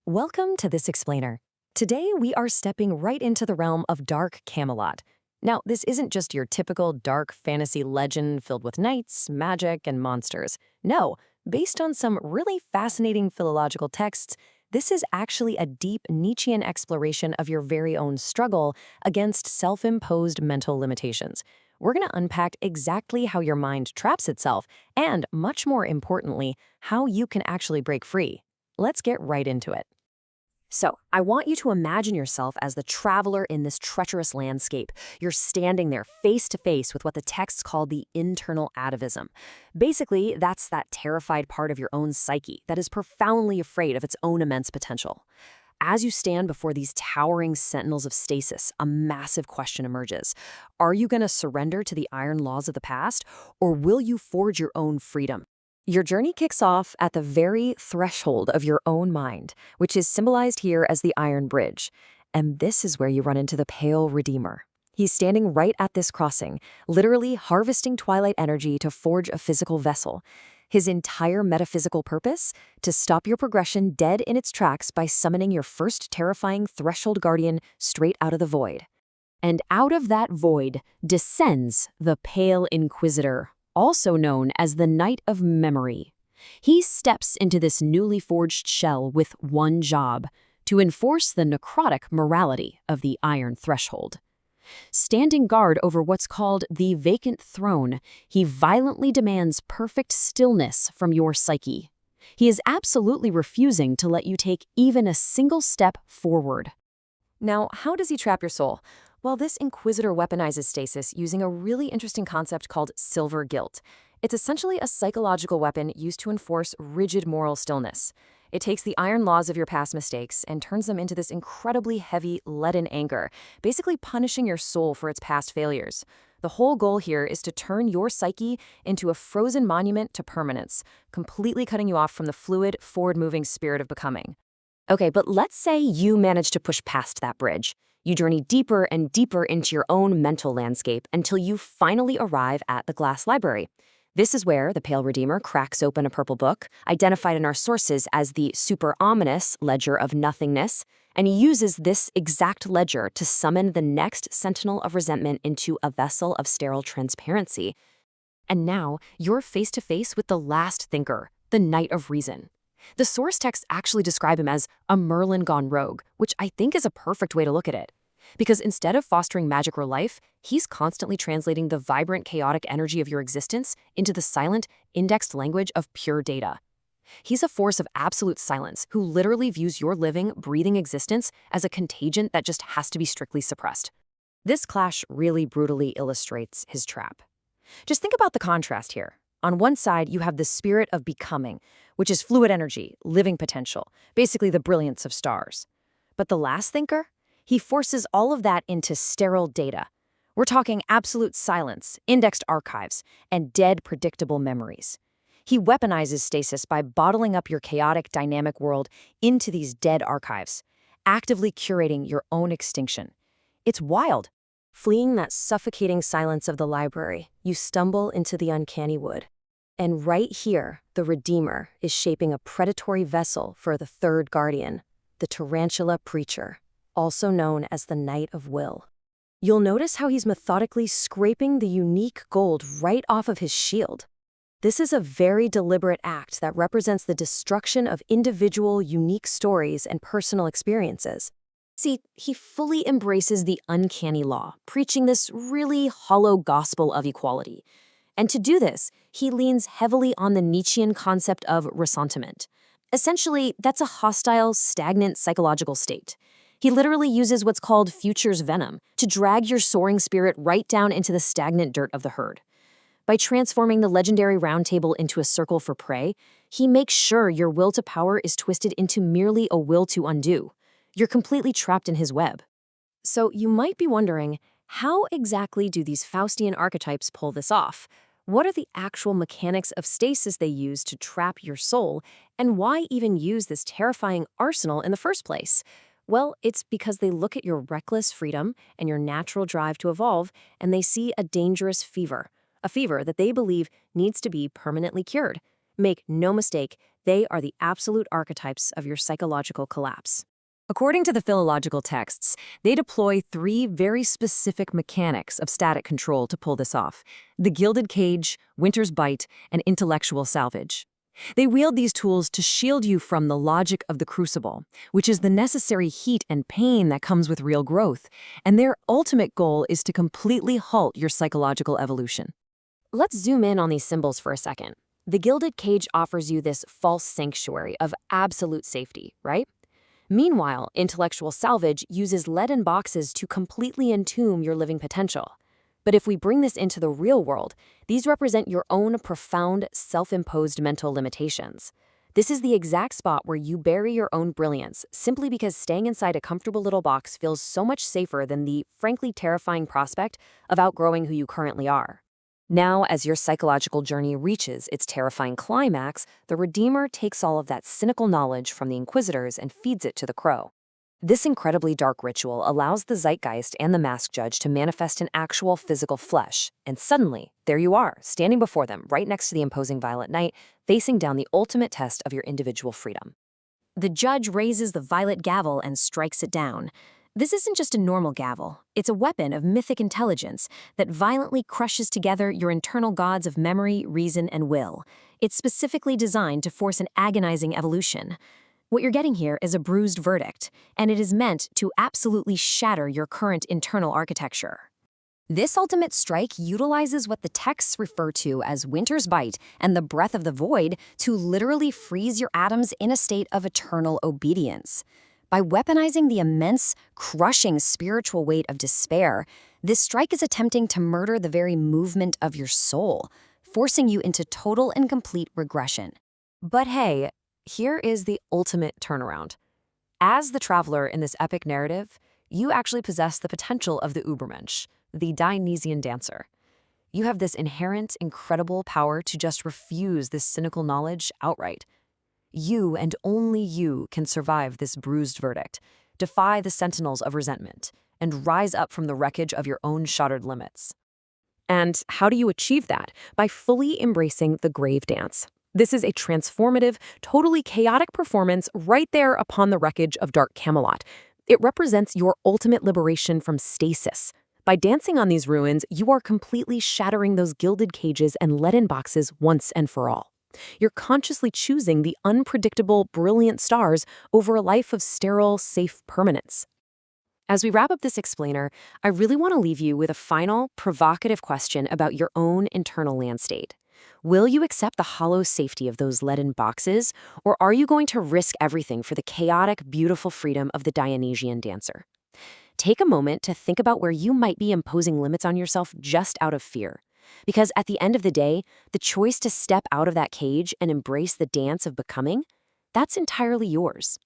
Welcome to This Explainer. Today we are stepping right into the realm of Dark Camelot. Now, this isn't just your typical dark fantasy legend filled with knights, magic, and monsters. No, based on some really fascinating philological texts, this is actually a deep Nietzschean exploration of your very own struggle against self-imposed mental limitations. We're going to unpack exactly how your mind traps itself and, much more importantly, how you can actually break free. Let's get right into it. So, I want you to imagine yourself as the traveler in this treacherous landscape. You're standing there face to face with what the texts call the internal atavism. Basically, that's that terrified part of your own psyche that is profoundly afraid of its own immense potential. As you stand before these towering sentinels of stasis, a massive question emerges. Are you going to surrender to the iron laws of the past, or will you forge your own freedom? Your journey kicks off at the very threshold of your own mind, which is symbolized here as the Iron Bridge. And this is where you run into the Pale Redeemer. He's standing right at this crossing, literally harvesting twilight energy to forge a physical vessel. His entire metaphysical purpose? To stop your progression dead in its tracks by summoning your first terrifying threshold guardian straight out of the void. And out of that void descends the Pale Inquisitor, also known as the Knight of Memory. He steps into this newly forged shell with one job: to enforce the necrotic morality of the Iron Threshold. Standing guard over what's called the vacant throne, he violently demands perfect stillness from your psyche. He is absolutely refusing to let you take even a single step forward. Now, how does he trap your soul? Well, this Inquisitor weaponizes stasis using a really interesting concept called silver guilt. It's essentially a psychological weapon used to enforce rigid moral stillness. It takes the iron laws of your past mistakes and turns them into this incredibly heavy, leaden anger, basically punishing your soul for its past failures. The whole goal here is to turn your psyche into a frozen monument to permanence, completely cutting you off from the fluid, forward-moving spirit of becoming. Okay, but let's say you manage to push past that bridge. You journey deeper and deeper into your own mental landscape until you finally arrive at the Glass Library. This is where the Pale Redeemer cracks open a purple book, identified in our sources as the super ominous Ledger of Nothingness, and he uses this exact ledger to summon the next Sentinel of Resentment into a vessel of sterile transparency. And now, you're face to face with the last thinker, the Knight of Reason. The source texts actually describe him as a Merlin gone rogue, which I think is a perfect way to look at it. Because instead of fostering magic or life, he's constantly translating the vibrant, chaotic energy of your existence into the silent, indexed language of pure data. He's a force of absolute silence who literally views your living, breathing existence as a contagion that just has to be strictly suppressed. This clash really brutally illustrates his trap. Just think about the contrast here. On one side, you have the spirit of becoming, which is fluid energy, living potential, basically the brilliance of stars. But the last thinker? He forces all of that into sterile data. We're talking absolute silence, indexed archives, and dead, predictable memories. He weaponizes stasis by bottling up your chaotic, dynamic world into these dead archives, actively curating your own extinction. It's wild. Fleeing that suffocating silence of the library, you stumble into the uncanny wood. And right here, the Redeemer is shaping a predatory vessel for the third guardian, the Tarantula Preacher, also known as the Knight of Will. You'll notice how he's methodically scraping the unique gold right off of his shield. This is a very deliberate act that represents the destruction of individual, unique stories and personal experiences. See, he fully embraces the uncanny law, preaching this really hollow gospel of equality. And to do this, he leans heavily on the Nietzschean concept of ressentiment. Essentially, that's a hostile, stagnant psychological state. He literally uses what's called future's venom to drag your soaring spirit right down into the stagnant dirt of the herd. By transforming the legendary round table into a circle for prey, he makes sure your will to power is twisted into merely a will to undo. You're completely trapped in his web. So you might be wondering, how exactly do these Faustian archetypes pull this off? What are the actual mechanics of stasis they use to trap your soul, and why even use this terrifying arsenal in the first place? Well, it's because they look at your reckless freedom and your natural drive to evolve, and they see a dangerous fever, a fever that they believe needs to be permanently cured. Make no mistake, They are the absolute archetypes of your psychological collapse. According to the philological texts, they deploy three very specific mechanics of static control to pull this off: the gilded cage, winter's bite, and intellectual salvage. They wield these tools to shield you from the logic of the crucible, which is the necessary heat and pain that comes with real growth, and their ultimate goal is to completely halt your psychological evolution. Let's zoom in on these symbols for a second. The gilded cage offers you this false sanctuary of absolute safety, right? Meanwhile, intellectual salvage uses leaden boxes to completely entomb your living potential. But if we bring this into the real world, these represent your own profound, self-imposed mental limitations. This is the exact spot where you bury your own brilliance, simply because staying inside a comfortable little box feels so much safer than the, frankly, terrifying prospect of outgrowing who you currently are. Now, as your psychological journey reaches its terrifying climax, the Redeemer takes all of that cynical knowledge from the Inquisitors and feeds it to the Crow. This incredibly dark ritual allows the Zeitgeist and the Mask Judge to manifest in actual physical flesh, and suddenly, there you are, standing before them, right next to the imposing Violet Knight, facing down the ultimate test of your individual freedom. The judge raises the violet gavel and strikes it down. This isn't just a normal gavel. It's a weapon of mythic intelligence that violently crushes together your internal gods of memory, reason, and will. It's specifically designed to force an agonizing evolution. What you're getting here is a bruised verdict, and it is meant to absolutely shatter your current internal architecture. This ultimate strike utilizes what the texts refer to as winter's bite and the breath of the void to literally freeze your atoms in a state of eternal obedience. By weaponizing the immense, crushing spiritual weight of despair, this strike is attempting to murder the very movement of your soul, forcing you into total and complete regression. But hey, here is the ultimate turnaround. As the traveler in this epic narrative, you actually possess the potential of the Übermensch, the Dionysian dancer. You have this inherent, incredible power to just refuse this cynical knowledge outright. You and only you can survive this bruised verdict, defy the sentinels of resentment, and rise up from the wreckage of your own shattered limits. And how do you achieve that? By fully embracing the grave dance. This is a transformative, totally chaotic performance right there upon the wreckage of Dark Camelot. It represents your ultimate liberation from stasis. By dancing on these ruins, you are completely shattering those gilded cages and leaden boxes once and for all. You're consciously choosing the unpredictable, brilliant stars over a life of sterile, safe permanence. As we wrap up this explainer, I really want to leave you with a final, provocative question about your own internal land state. Will you accept the hollow safety of those leaden boxes, or are you going to risk everything for the chaotic, beautiful freedom of the Dionysian dancer? Take a moment to think about where you might be imposing limits on yourself just out of fear. Because at the end of the day, the choice to step out of that cage and embrace the dance of becoming, that's entirely yours.